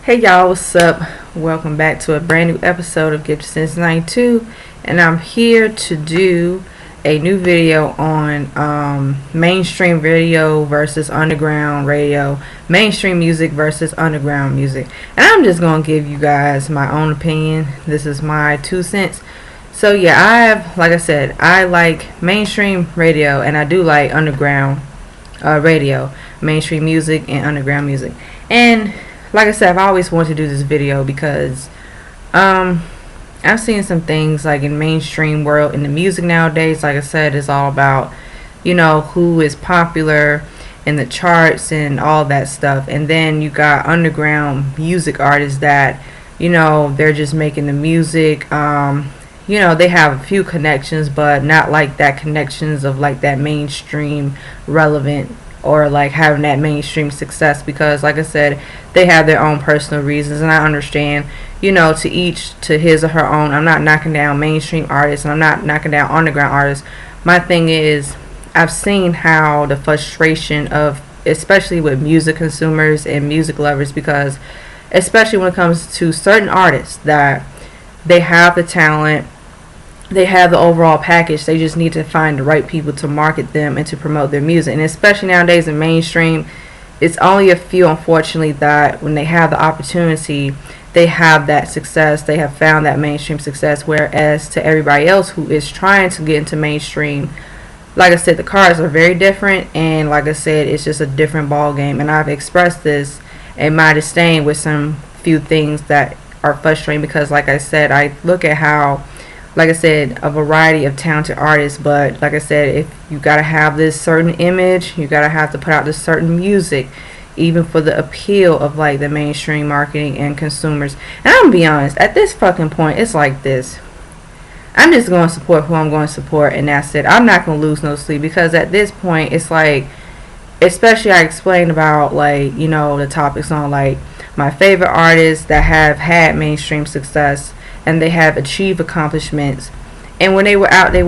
Hey y'all, what's up? Welcome back to a brand new episode of Gifted Since 92, and I'm here to do a new video on mainstream radio versus underground radio, mainstream music versus underground music. And I'm just going to give you guys my own opinion. This is my 2 cents. So yeah, like I said, I like mainstream radio and I do like underground radio, mainstream music and underground music. And like I said, I've always wanted to do this video because I've seen some things like in mainstream world in the music nowadays. Like I said, it's all about, who is popular in the charts and all that stuff. And then you got underground music artists that, they're just making the music. They have a few connections, but not like that connections of like that mainstream relevant or like having that mainstream success, because like I said, they have their own personal reasons, and I understand, to each to his or her own. I'm not knocking down mainstream artists and I'm not knocking down underground artists. My thing is, I've seen how the frustration of, especially with music consumers and music lovers, because especially when it comes to certain artists that they have the talent, they have the overall package. They just need to find the right people to market them and to promote their music. And especially nowadays in mainstream, it's only a few, unfortunately, that when they have the opportunity, they have that success. They have found that mainstream success. Whereas to everybody else who is trying to get into mainstream, like I said, the cards are very different. And like I said, it's just a different ball game. And I've expressed this in my disdain with some few things that are frustrating, because like I said, I look at how, like I said, a variety of talented artists, but like I said, if you gotta have this certain image, you gotta have to put out this certain music, even for the appeal of like the mainstream marketing and consumers. And I'm gonna be honest, at this fucking point, it's like this. I'm just gonna support who I'm gonna support, and that's it. I'm not gonna lose no sleep, because at this point, it's like, especially I explained about like, the topics on like my favorite artists that have had mainstream success and they have achieved accomplishments, and when they were out, they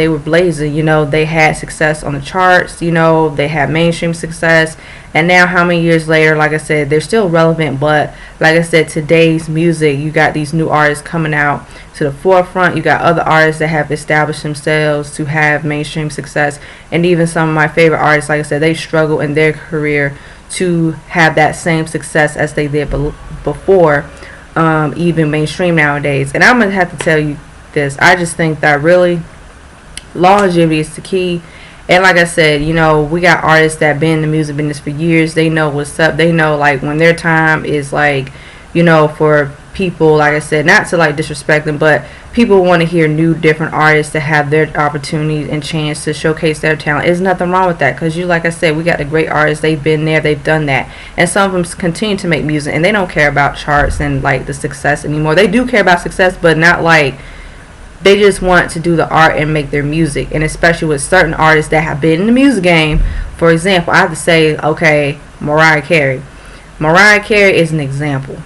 were blazing. They had success on the charts, they had mainstream success, and now how many years later, like I said, they're still relevant. But like I said, today's music, you got these new artists coming out to the forefront. You got other artists that have established themselves to have mainstream success, and even some of my favorite artists, like I said, they struggle in their career to have that same success as they did before, even mainstream nowadays. And I'm gonna have to tell you this, I just think that really longevity is the key. And like I said, we got artists that been in the music business for years. They know what's up. They know like when their time is like, for people, like I said, not to like disrespect them, but people want to hear new different artists that have their opportunities and chance to showcase their talent. There's nothing wrong with that, because like I said, we got the great artists. They've been there, they've done that, and some of them continue to make music, and they don't care about charts and like the success anymore. They do care about success, but not like, they just want to do the art and make their music. And especially with certain artists that have been in the music game. For example, I have to say, okay, Mariah Carey. Mariah Carey is an example,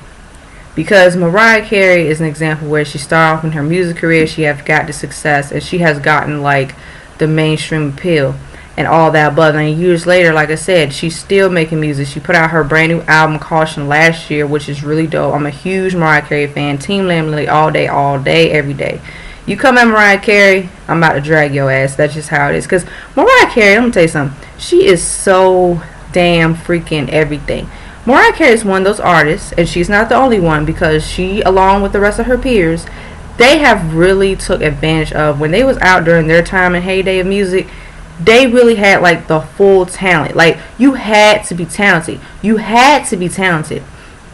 because Mariah Carey is an example where she started off in her music career, she has got the success, and she has gotten like the mainstream appeal and all that. But then years later, like I said, she's still making music. She put out her brand new album Caution last year, which is really dope. I'm a huge Mariah Carey fan. Team Lamely all day, every day. You come at Mariah Carey, I'm about to drag your ass. That's just how it is. Because Mariah Carey, let me tell you something, she is so damn freaking everything. Mariah Carey is one of those artists, and she's not the only one, because she, along with the rest of her peers, they have really took advantage of, when they was out during their time and heyday of music, they really had like the full talent. Like, you had to be talented. You had to be talented.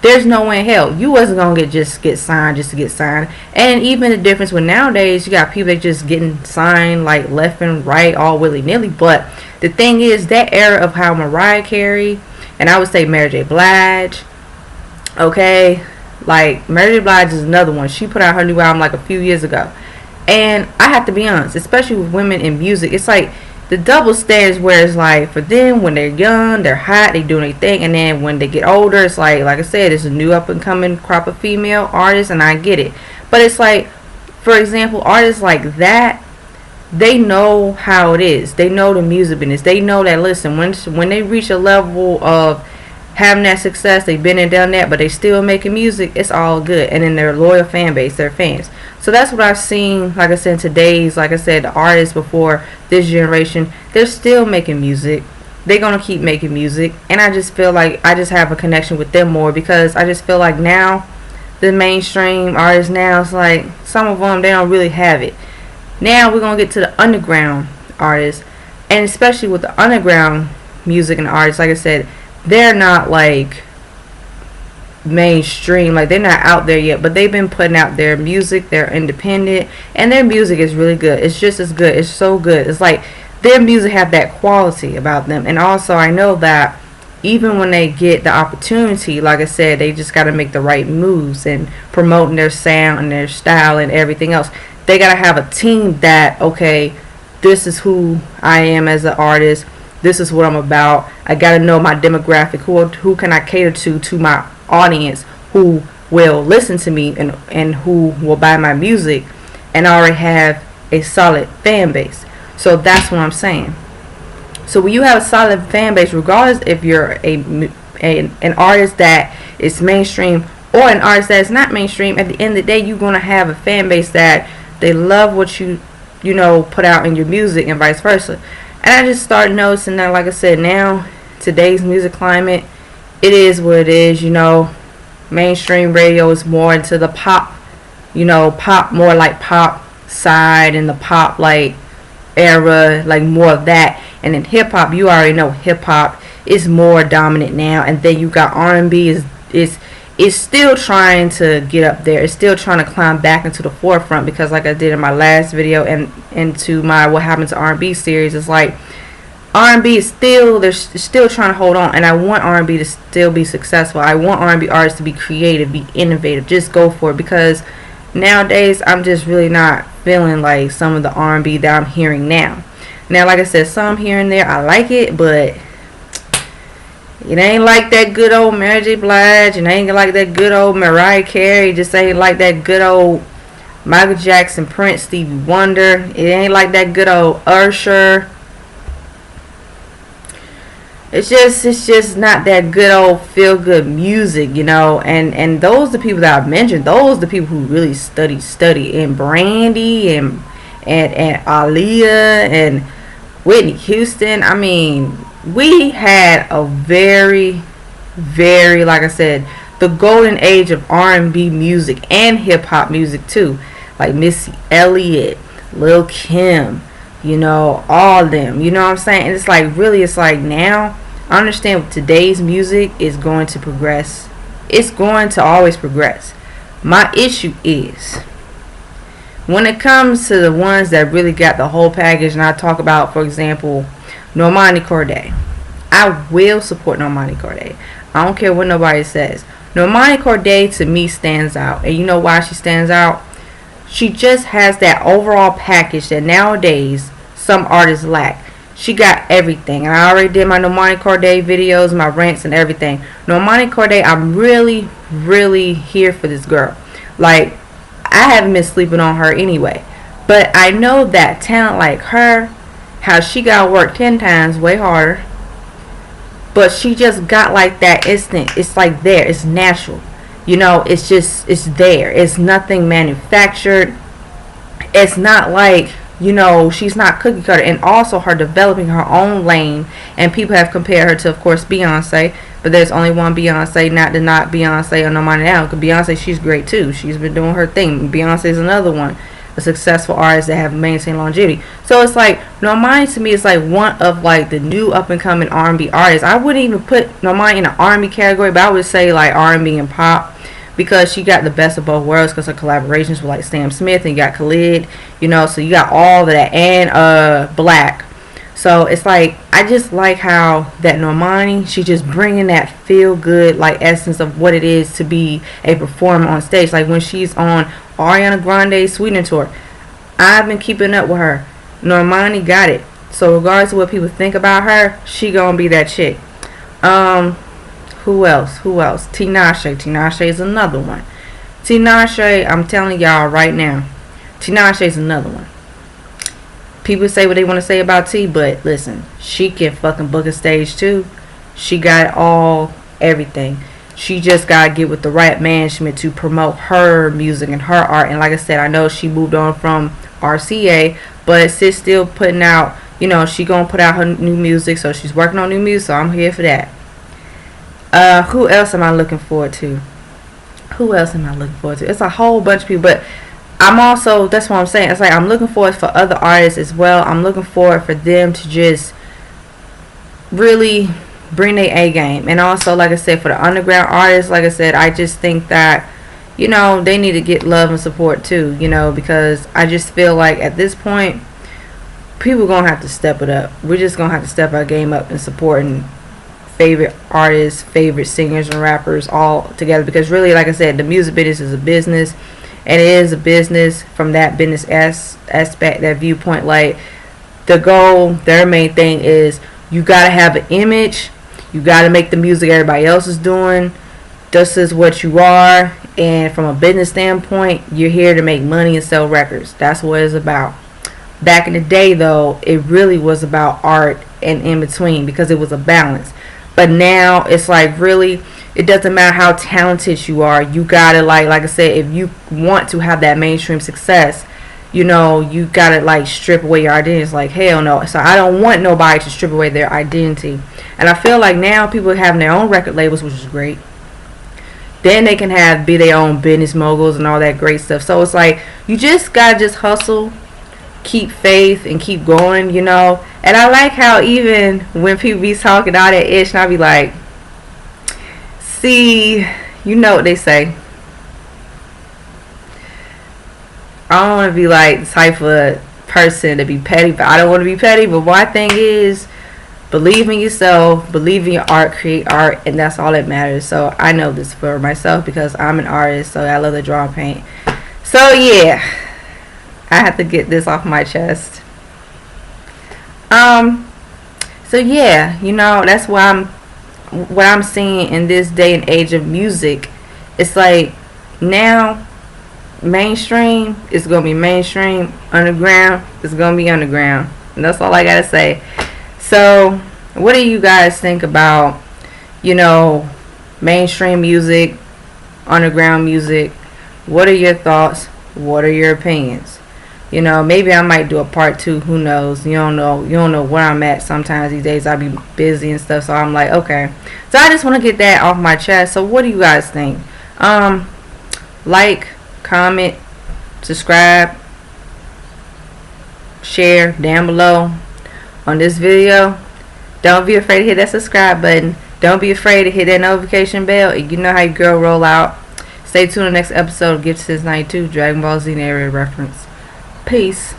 There's no way in hell you wasn't gonna just get signed just to get signed. And even the difference with nowadays, you got people that just getting signed like left and right, all willy-nilly. But the thing is, that era of how Mariah Carey, and I would say Mary J. Blige, okay, like Mary J. Blige is another one. She put out her new album like a few years ago, and I have to be honest, especially with women in music, it's like the double standards, where it's like for them, when they're young, they're hot, they doing their thing, and then when they get older, it's like I said, it's a new up and coming crop of female artists, and I get it. But it's like, for example, artists like that, they know how it is. They know the music business. They know that, listen, when they reach a level of having that success, they've been and done that, but they still making music, it's all good. And then their loyal fan base, their fans. So that's what I've seen, like I said, today's, like I said, the artists before this generation, they're still making music. They're going to keep making music. And I just feel like I just have a connection with them more, because I just feel like now, the mainstream artists now, it's like some of them, they don't really have it. Now we're going to get to the underground artists. And especially with the underground music and artists, like I said, they're not like mainstream, like they're not out there yet, but they've been putting out their music. They're independent, and their music is really good. It's just as good. It's so good. It's like their music have that quality about them. And also I know that even when they get the opportunity, like I said, they just got to make the right moves and promoting their sound and their style and everything else. They got to have a team that, okay, this is who I am as an artist. This is what I'm about. I got to know my demographic. Who can I cater to my audience, who will listen to me and who will buy my music, and I already have a solid fan base. So that's what I'm saying. So when you have a solid fan base, regardless if you're an artist that is mainstream or an artist that is not mainstream, at the end of the day, you're going to have a fan base that they love what you put out in your music, and vice versa. And I just started noticing that, like I said, now, today's music climate, it is what it is, Mainstream radio is more into the pop, pop, more like pop side, and the pop, like, era, like more of that. And then hip-hop, you already know hip-hop is more dominant now. And then you got R&B is still trying to get up there. It's still trying to climb back into the forefront, because like I did in my last video and into my What Happened to R&B series, it's like R&B is still, they're still trying to hold on. And I want R&B to still be successful. I want R&B artists to be creative, be innovative, just go for it, because nowadays I'm just really not feeling like some of the R&B that I'm hearing now. Now, like I said, some here and there I like it, but it ain't like that good old Mary J. Blige, and ain't like that good old Mariah Carey. Just ain't like that good old Michael Jackson, Prince, Stevie Wonder. It ain't like that good old Usher. It's just not that good old feel good music, And those the people that I've mentioned. Those the people who really study. And Brandy and Aaliyah and Whitney Houston. I mean, we had a very, very, like I said, the golden age of R&B music and hip-hop music too. Like Missy Elliott, Lil' Kim, all of them. You know what I'm saying? And it's like, really, it's like now, I understand today's music is going to progress. It's going to always progress. My issue is, when it comes to the ones that really got the whole package, and I talk about, for example, Normani Corday. I will support Normani Corday. I don't care what nobody says. Normani Corday, to me, stands out. And you know why she stands out? She just has that overall package that nowadays some artists lack. She got everything. And I already did my Normani Corday videos, my rants and everything. Normani Corday, I'm really, really here for this girl. Like, I haven't been sleeping on her anyway. But I know that talent like her, how she got to work 10 times way harder. But she just got like that instant. It's like there. It's natural. It's there. It's nothing manufactured. It's not like, she's not cookie cutter. And also her developing her own lane. And people have compared her to, of course, Beyonce. But there's only one Beyonce, not Beyonce or nobody else. Because Beyonce, she's great too. She's been doing her thing. Beyonce's another one. A successful artist that have maintained longevity. So it's like, Normani to me is like one of like the new up and coming R&B artists. I wouldn't even put Normani in an R&B category, but I would say like R&B and pop, because she got the best of both worlds, because her collaborations with like Sam Smith, and you got Khalid, so you got all of that, and Black. So it's like, I just like how that Normani, she just bringing that feel good like essence of what it is to be a performer on stage. Like when she's on Ariana Grande's Sweetener tour, I've been keeping up with her. Normani got it. So regardless of what people think about her, she gonna be that chick. Who else? Tinashe. Tinashe is another one. Tinashe, I'm telling y'all right now, Tinashe is another one. People say what they want to say about T, but listen, she can fucking book a stage too. She got it all everything. She just gotta get with the right management to promote her music and her art. And like I said, I know she moved on from RCA, but she's still putting out, you know, she gonna put out her new music, so she's working on new music, so I'm here for that. Who else am I looking forward to? Who else am I looking forward to? It's a whole bunch of people, but I'm also, that's what I'm saying, it's like I'm looking forward for other artists as well. I'm looking forward for them to just really bring their A game. And also, like I said, for the underground artists, like I said, I just think that, you know, they need to get love and support too, you know, because I just feel like at this point, people gonna have to step it up. We're just gonna have to step our game up and supporting favorite artists, favorite singers and rappers all together, because really, like I said, the music business is a business, and it is a business from that business aspect, that viewpoint. Like, the goal, their main thing is you gotta have an image, you gotta make the music everybody else is doing, this is what you are, and from a business standpoint, you're here to make money and sell records. That's what it's about. Back in the day though, it really was about art and in between, because it was a balance. But now it's like, really, it doesn't matter how talented you are. You gotta, like I said, if you want to have that mainstream success, you know, you gotta like strip away your identity. It's like, hell no. So I don't want nobody to strip away their identity. And I feel like now people are having their own record labels, which is great. Then they can be their own business moguls and all that great stuff. So it's like, you just gotta just hustle, keep faith, and keep going, you know. And I like how even when people be talking all that ish, and I be like, see, you know what they say. I don't want to be like the type of person to be petty, but I don't want to be petty. But one thing is, believe in yourself, believe in your art, create art, and that's all that matters. So I know this for myself because I'm an artist, so I love to draw and paint. So yeah, I have to get this off my chest. So yeah, you know, that's why what I'm seeing in this day and age of music. It's like, now mainstream is gonna be mainstream, underground is gonna be underground, and that's all I gotta say. So what do you guys think about, you know, mainstream music, underground music? What are your thoughts? What are your opinions? You know, maybe I might do a part 2. Who knows? You don't know where I'm at. Sometimes these days I be busy and stuff, so I'm like, okay. So I just want to get that off my chest. So what do you guys think? Like, comment, subscribe, share down below on this video. Don't be afraid to hit that subscribe button. Don't be afraid to hit that notification bell. You know how your girl roll out. Stay tuned to the next episode of Gifted Since '92 Dragon Ball Z narrative reference. Peace.